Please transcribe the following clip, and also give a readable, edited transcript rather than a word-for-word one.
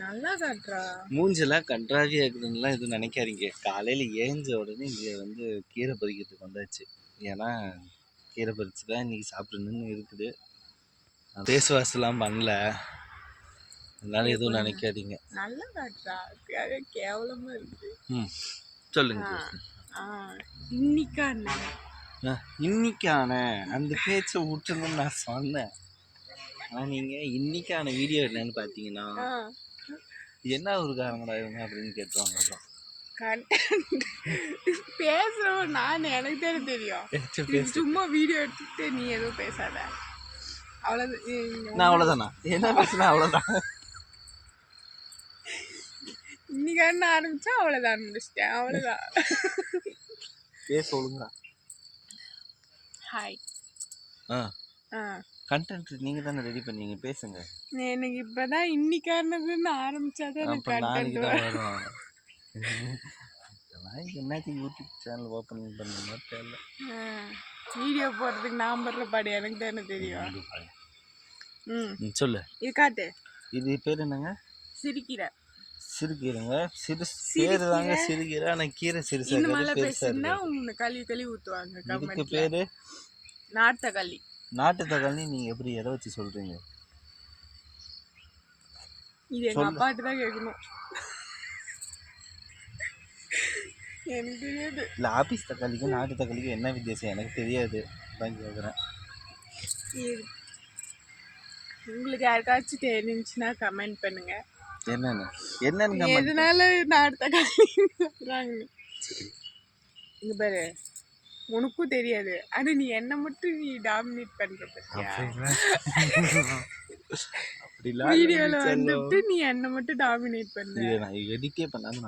நல்லா காட்டுறா. மூஞ்செல்லாம் கன்றாவியாக இருக்குதுன்னுலாம் எதுவும் நினைக்காதீங்க. காலையில் ஏஞ்ச உடனே இங்கே வந்து கீரை பறிக்கிறதுக்கு வந்தாச்சு. ஏன்னா கீரை பறித்து தான் இன்றைக்கி சாப்பிடணுன்னு இருக்குது. ஃபேஸ் வாஷ்லாம் பண்ணல, அதனால எதுவும் நினைக்காதீங்க. நல்லா காட்டுறா, கேவலமா இருக்கு. சொல்லுங்க. இன்னைக்கான அந்த பேச்சை விட்டுணும்னு நான் சொன்னேன். ஆனால் நீங்கள் இன்னைக்கான வீடியோ என்னன்னு பார்த்தீங்கன்னா, என்ன ஒரு காரணங்களா இவங்க அப்படின்னு கேட்டுவாங்க. அப்புறம் பேசுறோம் நான் எனக்கு தானே தெரியும். சும்மா வீடியோ எடுத்துட்டு நீ எதுவும் பேசாத. நான் அவ்வளோதானா? என்ன பேசுனா அவ்வளோதான். இன்னைக்கு ஆரம்பிச்சா அவ்வளோதான், முடிச்சிட்டேன். அவ்வளோதான். பேச ஒழுங்கா. ஹாய். கண்டென்ட் நீங்க தானே ரெடி பண்ணீங்க, பேசுங்க. எனக்கு இப்பதான் இன்னைக்கானதுன்னு ஆரம்பிச்சாதான் கண்டென்ட் வரும். என்னது யூடியூப் சேனல் ஓப்பன் பண்ணுங்க தெரியல. வீடியோ போடுறதுக்கு நான் படுற பாடு எனக்கு தானே தெரியும். சொல்லு. இது காட்டு. இது பேர் என்னங்க? சிறுகீரை. சிறுகீரைங்க. பேரு தாங்க சிறுகீரை, ஆனால் கீரை சிறுசா இந்த மாதிரி பேசுனா உங்களை கழுவி ஊற்றுவாங்க. இதுக்கு பேரு நாட்டு தக்காளி. நாட்டு தக்காளி. நீங்க எப்படி எதை வச்சு சொல்றீங்க? இது எங்க அப்பாட்டு தான் கேட்கணும், எனக்கு தெரியாது. இல்லை, ஆபீஸ் தக்காளிக்கும் நாட்டு தக்காளிக்கும் என்ன வித்தியாசம் எனக்கு தெரியாது, தான் கேட்குறேன். உங்களுக்கு யாருக்காச்சும் தெரிஞ்சுன்னா கமெண்ட் பண்ணுங்க. என்னன்னு எதனால நாட்டு தக்காளி சொல்றாங்க. இங்க பாரு, உனக்கும் தெரியாது, ஆனா நீ என்ன மட்டும் நீ டாமினேட் பண்ற வீடியோல வந்துட்டு நீ என்ன மட்டும் டாமினேட் பண்ற. நான் எடிட்டே பண்ணாம